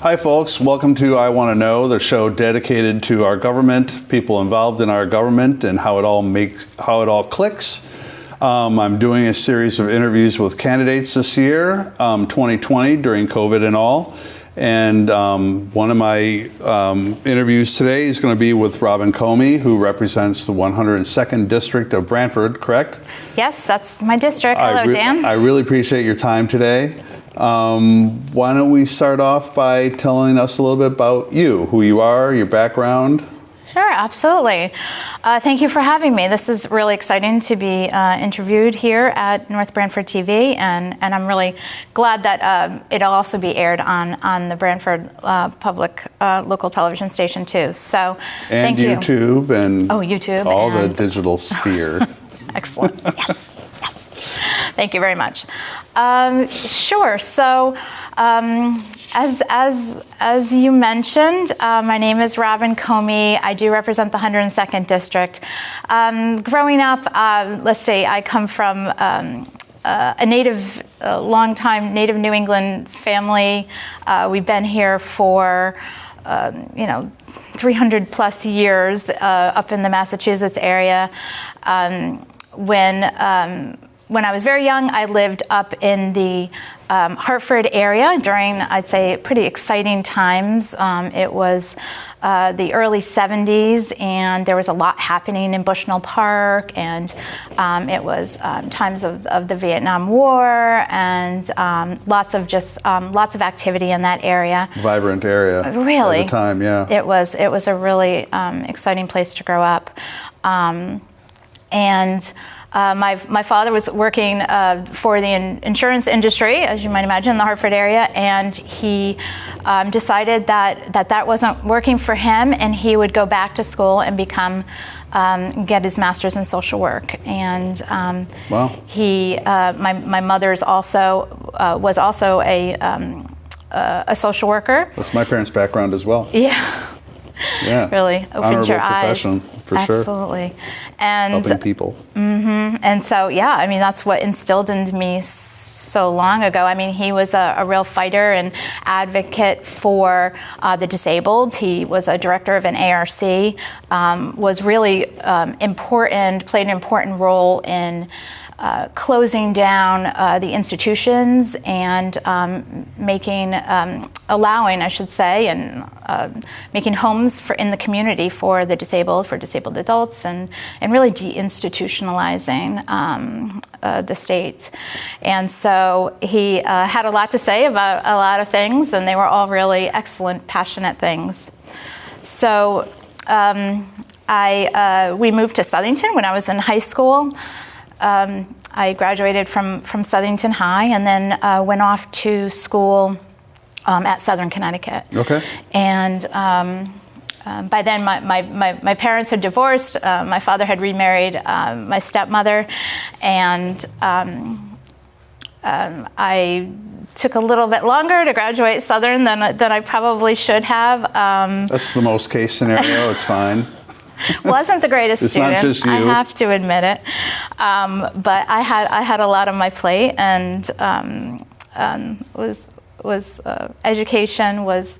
Hi folks, welcome to I Want to Know, the show dedicated to our government, people involved in our government, and how it all clicks. I'm doing a series of interviews with candidates this year, 2020, during COVID and all. And one of my interviews today is going to be with Comey, who represents the 102nd District of Brantford, correct? Yes, that's my district. Hello, Dan. I really appreciate your time today. Why don't we start off by telling us a little bit about you, who you are, your background? Sure, absolutely. Thank you for having me. This is really exciting to be interviewed here at North Brantford TV, and I'm really glad that it'll also be aired on the Brantford public local television station too. So, and thank you. YouTube and YouTube all the digital sphere. Excellent. Yes. Thank you very much. Sure. So, as you mentioned, my name is Comey. I do represent the 102nd District. Growing up, let's say I come from a long-time native New England family. We've been here for 300 plus years up in the Massachusetts area. When I was very young, I lived up in the Hartford area during, I'd say, pretty exciting times. It was the early 70s, and there was a lot happening in Bushnell Park, and it was times of the Vietnam War, and lots of activity in that area. Vibrant area. Really. At the time, yeah. It was a really exciting place to grow up. My father was working for the insurance industry, as you might imagine, in the Hartford area, and he decided that wasn't working for him, and he would go back to school and get his master's in social work. And wow. My mother's was also a social worker. That's my parents' background as well. Yeah. Yeah. Really opens your eyes. Profession, for sure. Absolutely. And helping people. Mm-hmm. And so, yeah, I mean, that's what instilled into me so long ago. I mean, he was a real fighter and advocate for the disabled. He was a director of an ARC, was really important, played an important role in closing down the institutions and allowing, I should say, and making homes in the community for the disabled, for disabled adults, and really deinstitutionalizing the state. And so he had a lot to say about a lot of things, and they were all really excellent, passionate things. So we moved to Southington when I was in high school. I graduated from Southington High, and then went off to school at Southern Connecticut. Okay. And by then, my parents had divorced. My father had remarried my stepmother, and I took a little bit longer to graduate Southern than I probably should have. That's the most case scenario. It's fine. Wasn't the greatest student. It's not just you. I have to admit it. But I had a lot on my plate, and education was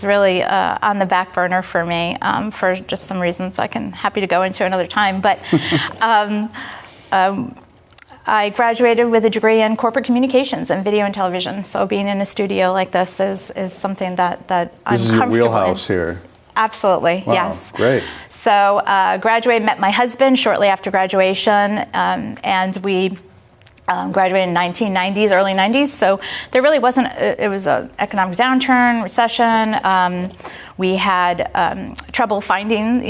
really on the back burner for me for just some reasons I can happy to go into another time. But I graduated with a degree in corporate communications and video and television. So being in a studio like this is something that I'm comfortable in. This is your wheelhouse here. Absolutely, wow, yes. Great. So graduated, met my husband shortly after graduation, and we graduated in 1990s, early 90s. So there really wasn't, it was an economic downturn, recession. We had trouble finding,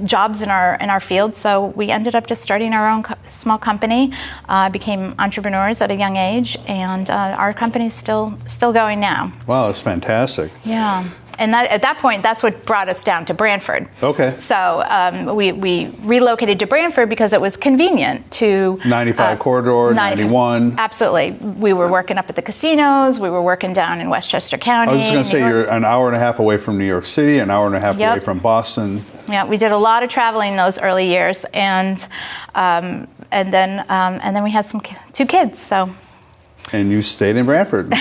jobs in our field. So we ended up just starting our own small company, became entrepreneurs at a young age, and our company's still going now. Wow, that's fantastic. Yeah. And at that point, that's what brought us down to Brantford. Okay. So we relocated to Brantford because it was convenient to 95 corridor, 91. Absolutely. We were working up at the casinos. We were working down in Westchester County. I was just going to say, you're an hour and a half away from New York City, an hour and a half away from Boston. Yeah, we did a lot of traveling those early years, and then we had two kids. So. And you stayed in Brantford.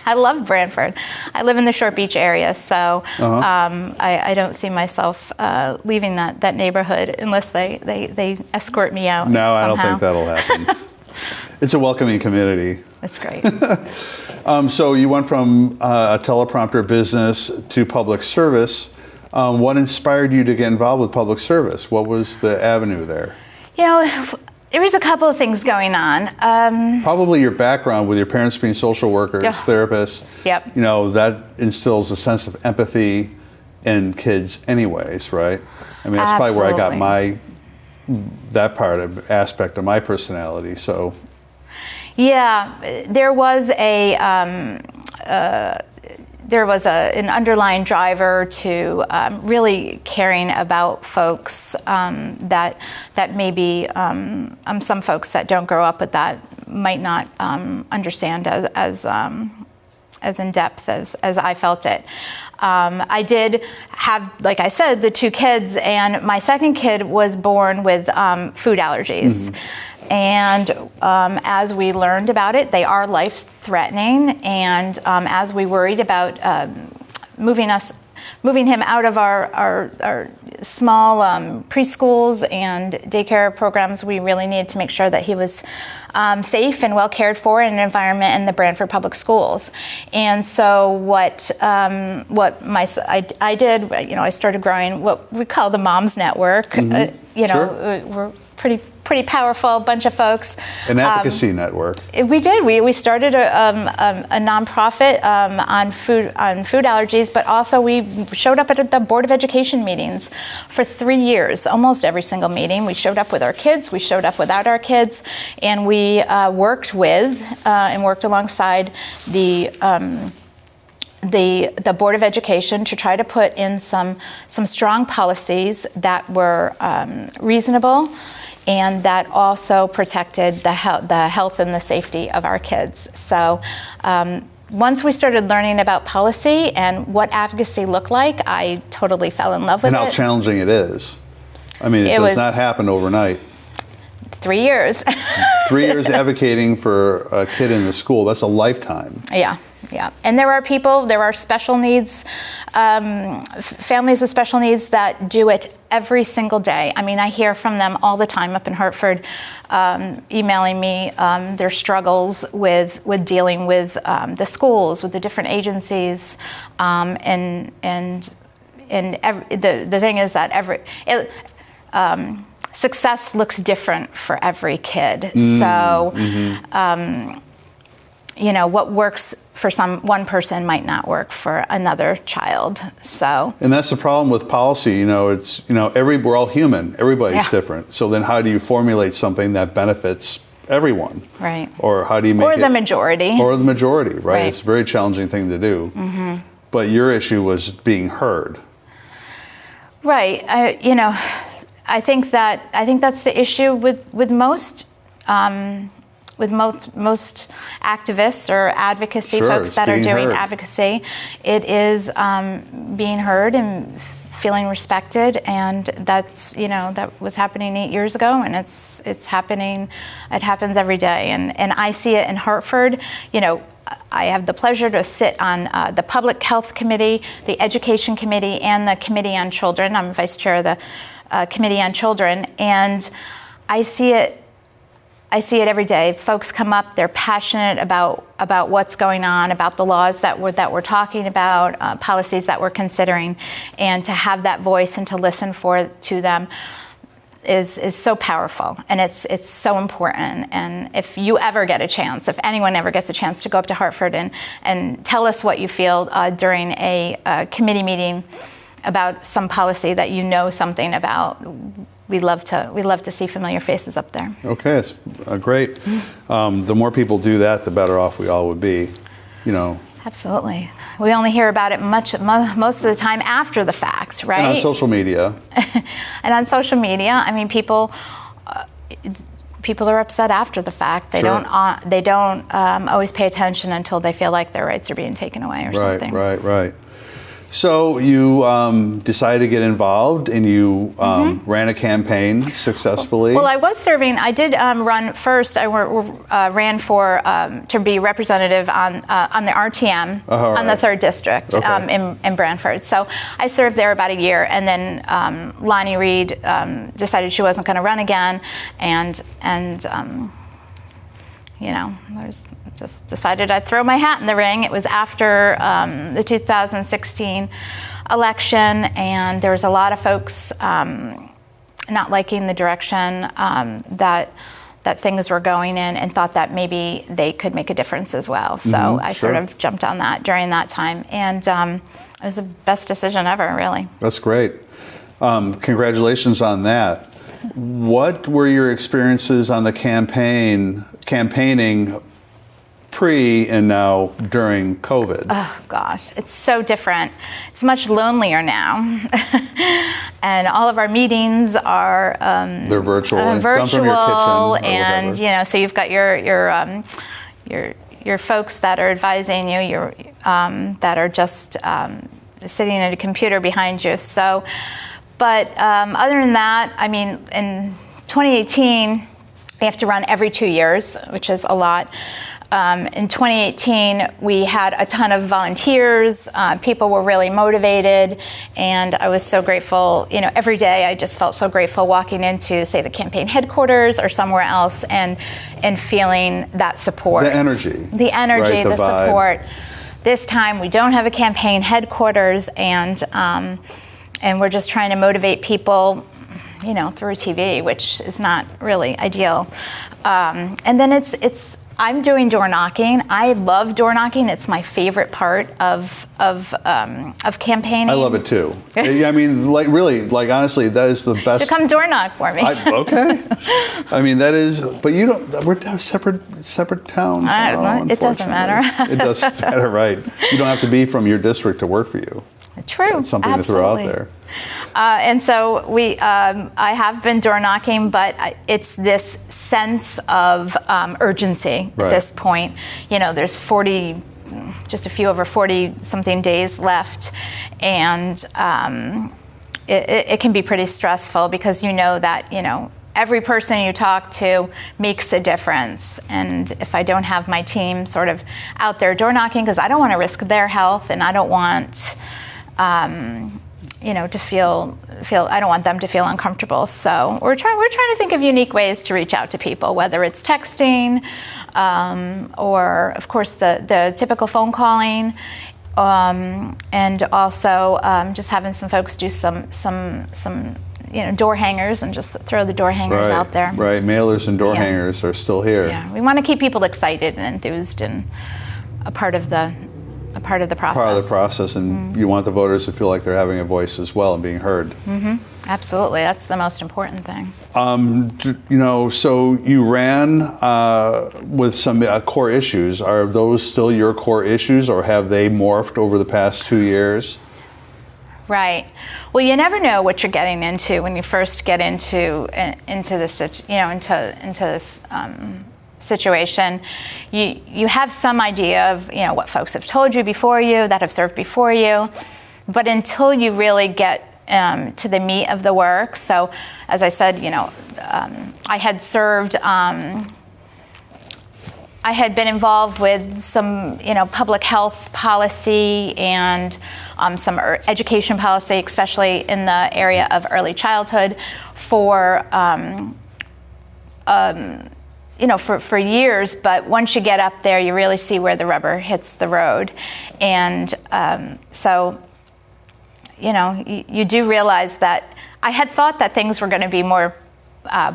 I love Branford. I live in the Short Beach area, so I don't see myself leaving that neighborhood unless they escort me out. No, somehow. I don't think that'll happen. It's a welcoming community. That's great. So you went from a teleprompter business to public service. What inspired you to get involved with public service? What was the avenue there? There was a couple of things going on. Probably your background with your parents being social workers, therapists. Yep. That instills a sense of empathy in kids anyways, right? I mean, that's probably where I got that aspect of my personality, so. Yeah, there was an underlying driver to really caring about folks that maybe some folks that don't grow up with that might not understand as in depth as I felt it. I did have, like I said, the 2 kids, and my second kid was born with food allergies. And as we learned about it, they are life-threatening. And as we worried about moving him out of our small preschools and daycare programs, we really needed to make sure that he was safe and well cared for in an environment in the Branford Public Schools. And so what I did, I started growing what we call the Moms Network. We're pretty powerful bunch of folks. An advocacy network. We did. We started a nonprofit on food allergies, but also we showed up at the Board of Education meetings for 3 years, almost every single meeting. We showed up with our kids, we showed up without our kids, and we worked with and worked alongside the Board of Education to try to put in some strong policies that were reasonable and that also protected the health and the safety of our kids. So once we started learning about policy and what advocacy looked like, I totally fell in love with it. And how challenging it is. I mean, it does not happen overnight. 3 years. 3 years advocating for a kid in the school, that's a lifetime. Yeah. And there are special needs, families with special needs that do it every single day. I mean, I hear from them all the time up in Hartford, emailing me their struggles with dealing with the schools, with the different agencies, and the thing is that success looks different for every kid. So, what works for one person might not work for another child. So. And that's the problem with policy. We're all human. Everybody's different. So then, how do you formulate something that benefits everyone? Right. Or how do you make the majority? Or the majority, right? It's a very challenging thing to do. Mm-hmm. But your issue was being heard. Right. I think that's the issue with most. With most activists or advocacy folks that are doing advocacy, it is being heard and feeling respected, and that was happening 8 years ago, and it's happening. It happens every day, and I see it in Hartford. I have the pleasure to sit on the Public Health Committee, the Education Committee, and the Committee on Children. I'm vice chair of the Committee on Children, and I see it every day. Folks come up, they're passionate about what's going on, about the laws that we're talking about, policies that we're considering, and to have that voice and to listen to them is so powerful, and it's so important. And if you ever get a chance, if anyone ever gets a chance to go up to Hartford and tell us what you feel during a committee meeting about some policy that you know something about, we love to see familiar faces up there. Okay, it's great. The more people do that, the better off we all would be. Absolutely. We only hear about it most of the time after the fact, right? And on social media. And on social media, I mean, people are upset after the fact. They don't always pay attention until they feel like their rights are being taken away or something. Right. So you decided to get involved, and you ran a campaign successfully. Well, I was serving. I did run first. I ran for to be representative on the RTM on the 3rd District in Brantford. So I served there about a year, and then Lonnie Reed decided she wasn't going to run again, and I just decided I'd throw my hat in the ring. It was after the 2016 election, and there was a lot of folks not liking the direction that things were going in, and thought that maybe they could make a difference as well. So I sort of jumped on that during that time, and it was the best decision ever, really. That's great. Congratulations on that. What were your experiences on the campaigning pre and now during COVID? Oh gosh, it's so different. It's much lonelier now, and all of our meetings are they're virtual, done from your kitchen, and whatever. So you've got your folks that are advising you, that are just sitting at a computer behind you. So, but other than that, I mean, in 2018. We have to run every 2 years, which is a lot. In 2018, we had a ton of volunteers. People were really motivated, and I was so grateful. Every day I just felt so grateful walking into, say, the campaign headquarters or somewhere else, and feeling that support. The energy. Right, the vibe. support. This time we don't have a campaign headquarters, and we're just trying to motivate people, through TV, which is not really ideal. And then I'm doing door knocking. I love door knocking. It's my favorite part of campaigning. I love it too. I mean, honestly, that is the best. To come door knock for me. Okay. I mean, that is, but we're separate towns. It doesn't matter. It doesn't matter, right? You don't have to be from your district to work for you. True. That's something Absolutely. to throw out there. And so I have been door knocking, but it's this sense of urgency at this point. There's just a few over 40 something days left, and it can be pretty stressful because that every person you talk to makes a difference. And if I don't have my team sort of out there door knocking, because I don't want to risk their health, and I don't want to feel I don't want them to feel uncomfortable. So we're trying to think of unique ways to reach out to people, whether it's texting, or of course the typical phone calling, and also just having some folks do some door hangers, and just throw the door hangers out there. Right, mailers and door hangers are still here. Yeah, we want to keep people excited and enthused and a part of the process. Part of the process, and you want the voters to feel like they're having a voice as well and being heard. Mm-hmm. Absolutely, that's the most important thing. So you ran with some core issues. Are those still your core issues, or have they morphed over the past 2 years? Right. Well, you never know what you're getting into when you first get into this, into this situation. You have some idea of what folks have told you before you, that have served before you, but until you really get to the meat of the work. So, as I said, I had served. I had been involved with some, public health policy and some education policy, especially in the area of early childhood, for years. But once you get up there, you really see where the rubber hits the road, and so you do realize that I had thought that things were going to be more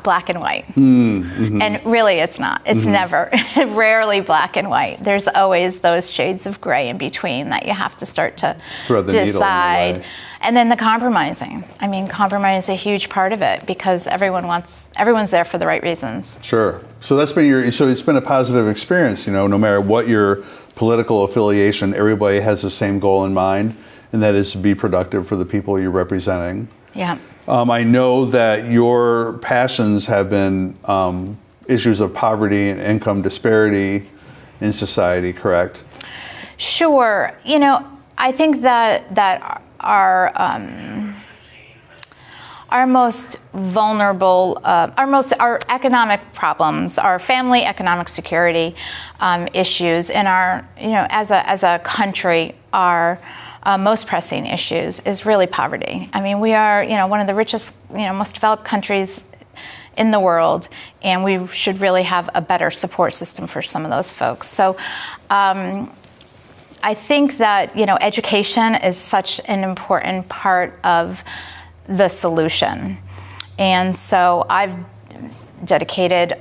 black and white. Mm-hmm. And really it's not. It's never, rarely black and white. There's always those shades of gray in between that you have to start to decide. And then the compromising. I mean, compromise is a huge part of it because everyone's there for the right reasons. Sure. So that's been so it's been a positive experience, no matter what your political affiliation, everybody has the same goal in mind, and that is to be productive for the people you're representing. Yeah. I know that your passions have been issues of poverty and income disparity in society, correct? Sure. I think that our most vulnerable, our economic problems, our family economic security issues in our, as a country, our most pressing issues is really poverty. I mean, we are, one of the richest, most developed countries in the world, and we should really have a better support system for some of those folks. So I think that, education is such an important part of the solution. And so I've dedicated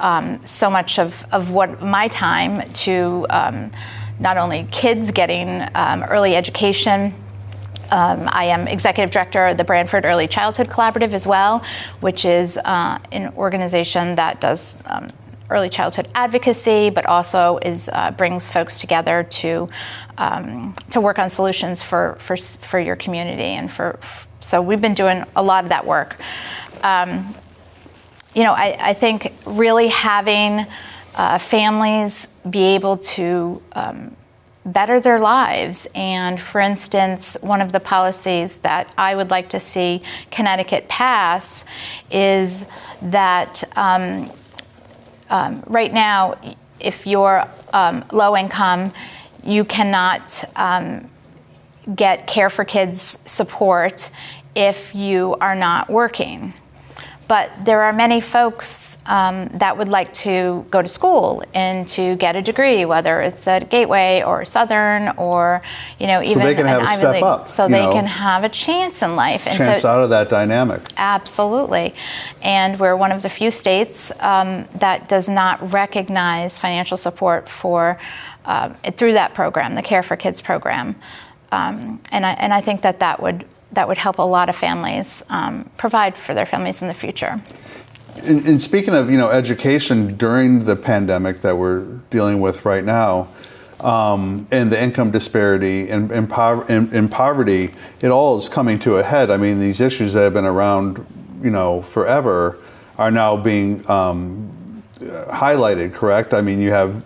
so much of what my time to not only kids getting early education. I am executive director of the Branford Early Childhood Collaborative as well, which is an organization that does early childhood advocacy, but also brings folks together to work on solutions for your community and so we've been doing a lot of that work. I think really having families be able to better their lives. And for instance, one of the policies that I would like to see Connecticut pass is that right now, if you're low income, you cannot get Care for Kids support if you are not working. But there are many folks that would like to go to school and to get a degree, whether it's at Gateway or Southern or, even so they can have a step up. So they can have a chance in life. And chance out of that dynamic. Absolutely. And we're one of the few states that does not recognize financial support for through that program, the Care for Kids program. And I think that would help a lot of families provide for their families in the future. And speaking of, education during the pandemic that we're dealing with right now, and the income disparity and poverty, it all is coming to a head. I mean, these issues that have been around, forever are now being highlighted, correct? I mean, you have,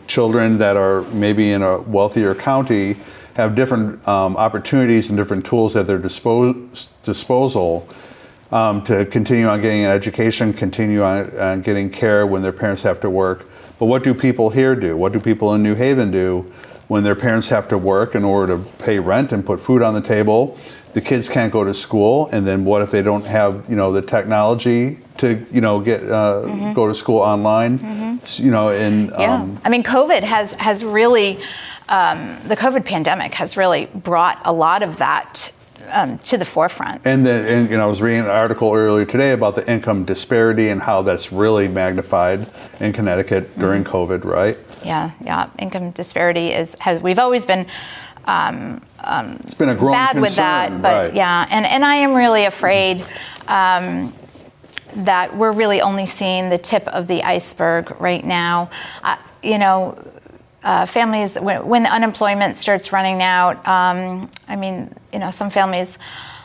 children that are maybe in a wealthier county have different opportunities and different tools at their disposal to continue on getting an education, continue on getting care when their parents have to work. But what do people here do? What do people in New Haven do when their parents have to work in order to pay rent and put food on the table? The kids can't go to school, and then what if they don't have, the technology to, get go to school online? Mm-hmm. I mean, COVID has really. The COVID pandemic has really brought a lot of that to the forefront. And I was reading an article earlier today about the income disparity and how that's really magnified in Connecticut during COVID, right? Yeah. Income disparity we've always been it's been a growing bad concern, with that, but right. Yeah, and I am really afraid that we're really only seeing the tip of the iceberg right now. Families, when unemployment starts running out, some families,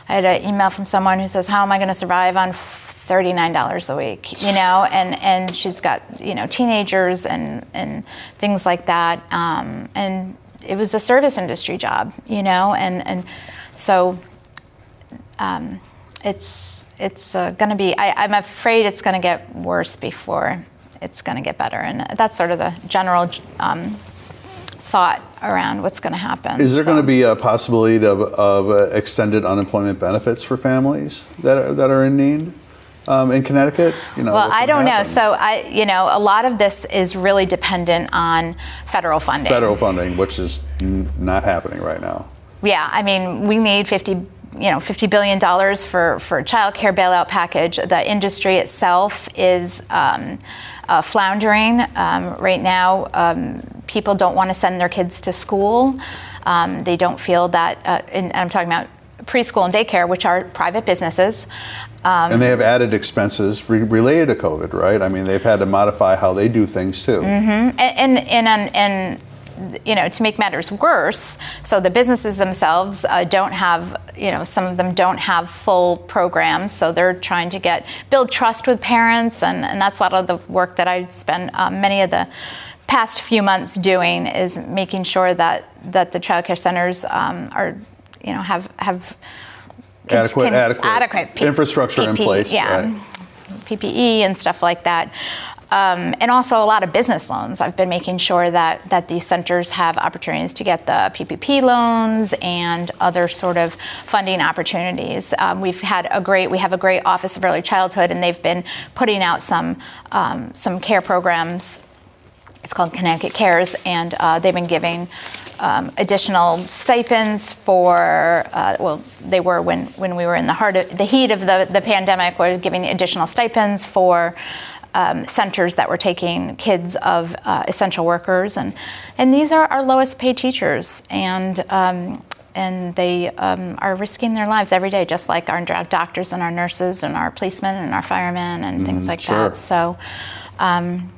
I had an email from someone who says, how am I going to survive on $39 a week, and she's got, teenagers and things like that. And it was a service industry job, and so it's going to be, I'm afraid it's going to get worse before it's going to get better. And that's sort of the general thought around what's going to happen. Is there going to be a possibility of extended unemployment benefits for families that are in need in Connecticut? Well, I don't know. So a lot of this is really dependent on federal funding. Federal funding, which is not happening right now. Yeah, I mean, we need $50 billion for a child care bailout package. The industry itself is floundering right now. People don't want to send their kids to school. They don't feel that, and I'm talking about preschool and daycare, which are private businesses. And they have added expenses related to COVID, right? I mean, they've had to modify how they do things too. Mm-hmm. And to make matters worse, so the businesses themselves don't have, some of them don't have full programs, so they're trying to build trust with parents, and that's a lot of the work that I spend. Many of the past few months doing is making sure that the child care centers are, have adequate infrastructure in place. Yeah, right. PPE and stuff like that. And also a lot of business loans. I've been making sure that these centers have opportunities to get the PPP loans and other sort of funding opportunities. We have a great Office of Early Childhood, and they've been putting out some care programs. It's called Connecticut Cares, and they've been giving additional stipends for, they were when we were in the heat of the pandemic, were giving additional stipends for centers that were taking kids of essential workers, and these are our lowest paid teachers, and they are risking their lives every day, just like our doctors and our nurses and our policemen and our firemen and things like that. So, none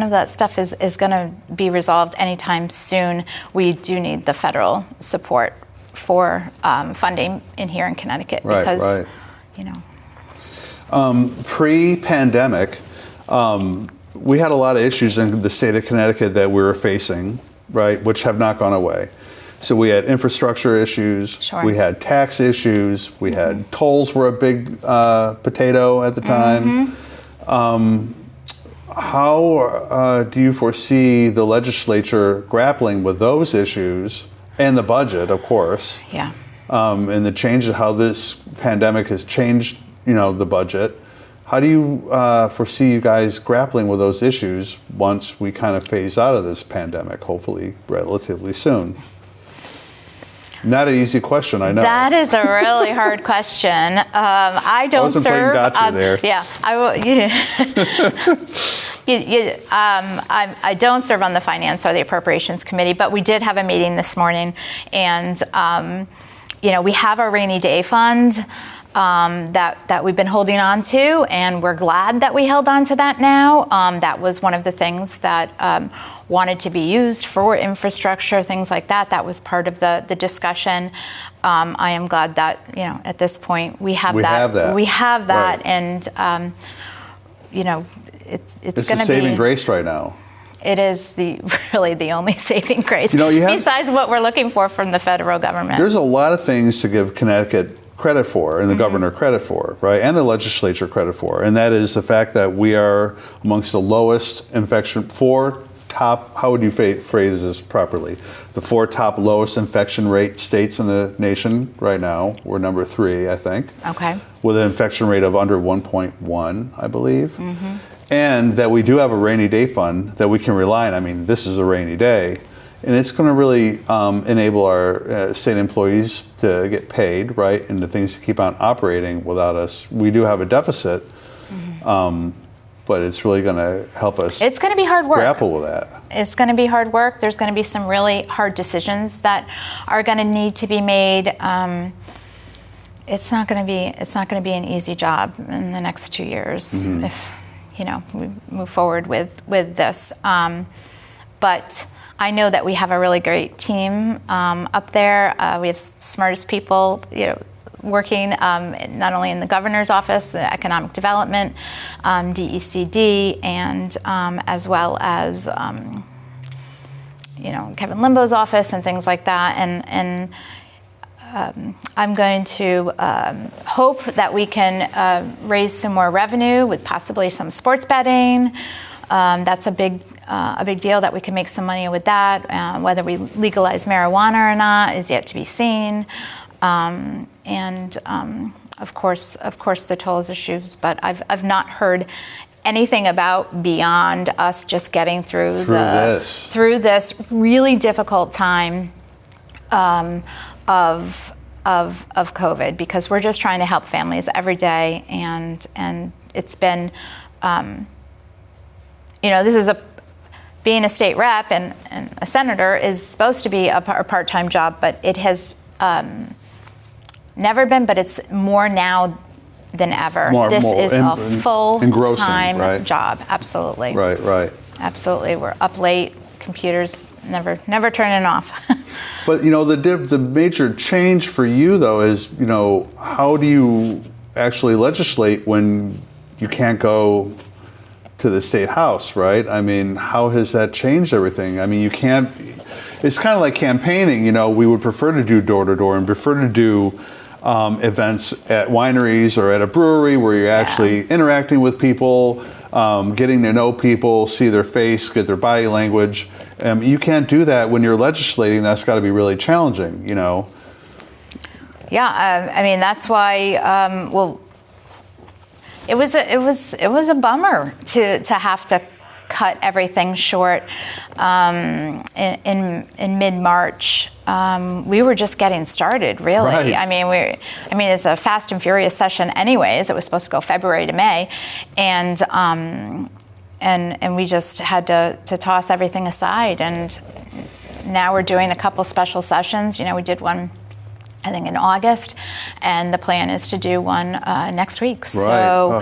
of that stuff is going to be resolved anytime soon. We do need the federal support for funding here in Connecticut, because, pre-pandemic, we had a lot of issues in the state of Connecticut that we were facing, right, which have not gone away. So we had infrastructure issues, sure. We had tax issues, we had tolls were a big potato at the time. How do you foresee the legislature grappling with those issues and the budget, of course? Yeah. And the changes, how this pandemic has changed, the budget. How do you foresee you guys grappling with those issues once we kind of phase out of this pandemic, hopefully relatively soon? Not an easy question, I know. That is a really hard question. I wasn't playing gotcha there. Yeah, I will. I don't serve on the Finance or the Appropriations Committee, but we did have a meeting this morning, and we have our rainy day fund that we've been holding on to, and we're glad that we held on to that now. That was one of the things that wanted to be used for infrastructure, things like that. That was part of the discussion. I am glad that, at this point we have that. We have that, right. And, it's going to be... It's a saving grace right now. It is really the only saving grace, besides what we're looking for from the federal government. There's a lot of things to give Connecticut credit for, and the governor credit for, right, and the legislature credit for, and that is the fact that we are amongst the lowest infection, how would you phrase this properly? The 4 top lowest infection rate states in the nation right now. We're number 3, I think. Okay. With an infection rate of under 1.1, I believe. And that we do have a rainy day fund that we can rely on. I mean, this is a rainy day. And it's going to really enable our state employees to get paid, right, and the things to keep on operating without us. We do have a deficit, but it's really going to help us. It's going to be hard work. Grapple with that. It's going to be hard work. There's going to be some really hard decisions that are going to need to be made. It's not going to be an easy job in the next 2 years if we move forward with this. But I know that we have a really great team up there. We have smartest people, working not only in the governor's office, the economic development, DECD, and as well as Kevin Limbo's office and things like that. And I'm going to hope that we can raise some more revenue with possibly some sports betting. That's a big deal, that we can make some money with that. Whether we legalize marijuana or not is yet to be seen. And of course the tolls issues. But I've not heard anything about beyond us just getting through this really difficult time of COVID, because we're just trying to help families every day, and it's been this is being a state rep and a senator is supposed to be a part-time job, but it has never been, but it's more now than ever. This is a full-time job. Absolutely. Right. Absolutely. We're up late, computers never turning off. But the major change for you though is, how do you actually legislate when you can't go to the state house, right? I mean, how has that changed everything? I mean, you can't. It's kind of like campaigning. You know, we would prefer to do door to door and prefer to do events at wineries or at a brewery where you're actually interacting with people, getting to know people, see their face, get their body language. You can't do that when you're legislating. That's got to be really challenging, you know. Yeah, I mean that's why. It was a bummer to have to cut everything short in mid-March. We were just getting started, really. Right. I mean, it's a fast and furious session, anyways. It was supposed to go February to May, and we just had to toss everything aside. And now we're doing a couple special sessions. You know, we did one, I think, in August, and the plan is to do one next week. Right. So,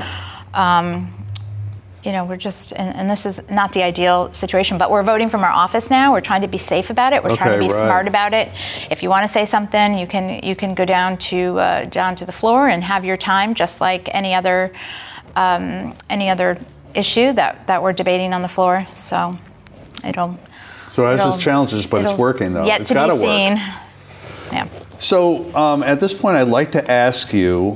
you know, we're just, and this is not the ideal situation, but we're voting from our office now. We're trying to be safe about it. We're trying to be smart about it. If you want to say something, you can go down to the floor and have your time, just like any other issue that we're debating on the floor. So it has its challenges, but it's working though. Yet it's to gotta be seen. work. Yeah. So at this point, I'd like to ask you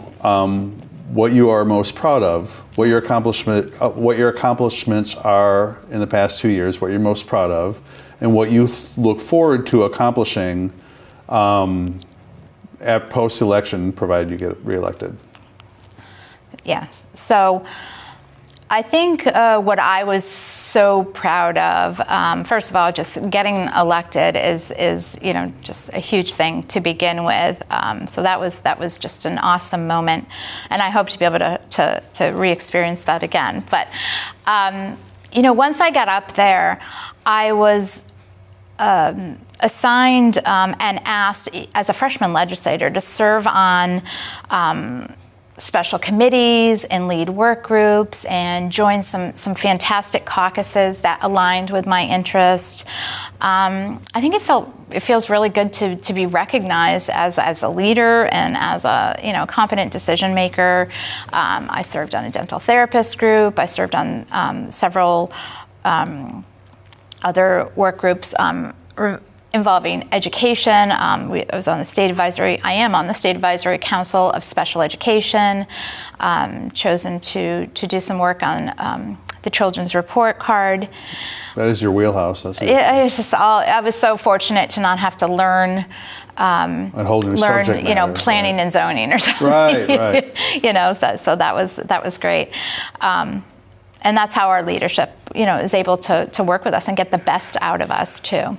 what you are most proud of, what your accomplishments are in the past 2 years, what you're most proud of, and what you look forward to accomplishing at post-election, provided you get reelected. Yes. So I think what I was so proud of, first of all, just getting elected is you know, just a huge thing to begin with. So that was just an awesome moment, and I hope to be able to re-experience that again. But you know, once I got up there, I was assigned and asked as a freshman legislator to serve on special committees and lead work groups and join some fantastic caucuses that aligned with my interest. I think it feels really good to be recognized as a leader and as a, you know, competent decision maker. I served on a dental therapist group. I served on several other work groups involving education. I was on the state advisory. I am on the State Advisory Council of Special Education. Chosen to do some work on the Children's Report Card. That is your wheelhouse. That's it. It's just I was so fortunate to not have to learn. A whole new subject you know, matter, planning and zoning or something. Right. You know, so that was great. And that's how our leadership, you know, is able to work with us and get the best out of us too.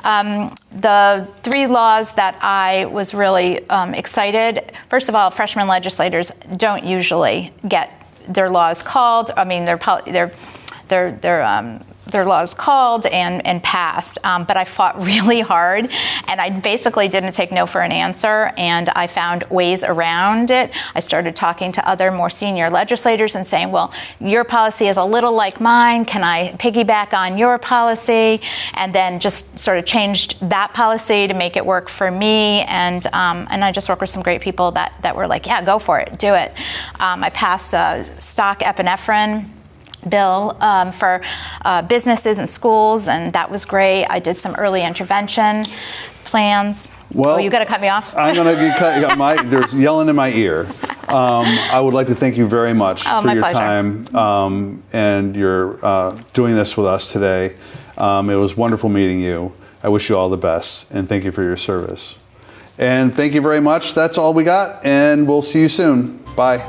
The three laws that I was really excited. First of all, freshman legislators don't usually get their laws called. I mean, their laws called and passed, but I fought really hard, and I basically didn't take no for an answer, and I found ways around it. I started talking to other more senior legislators and saying, well, your policy is a little like mine, can I piggyback on your policy? And then just sort of changed that policy to make it work for me, and I just worked with some great people that were like, yeah, go for it, do it. I passed a stock epinephrine bill for businesses and schools, and that was great. I did some early intervention plans. Well, you got to cut me off. I'm going to get cut. There's yelling in my ear. I would like to thank you very much for your time and your doing this with us today. It was wonderful meeting you. I wish you all the best, and thank you for your service. And thank you very much. That's all we got, and we'll see you soon. Bye.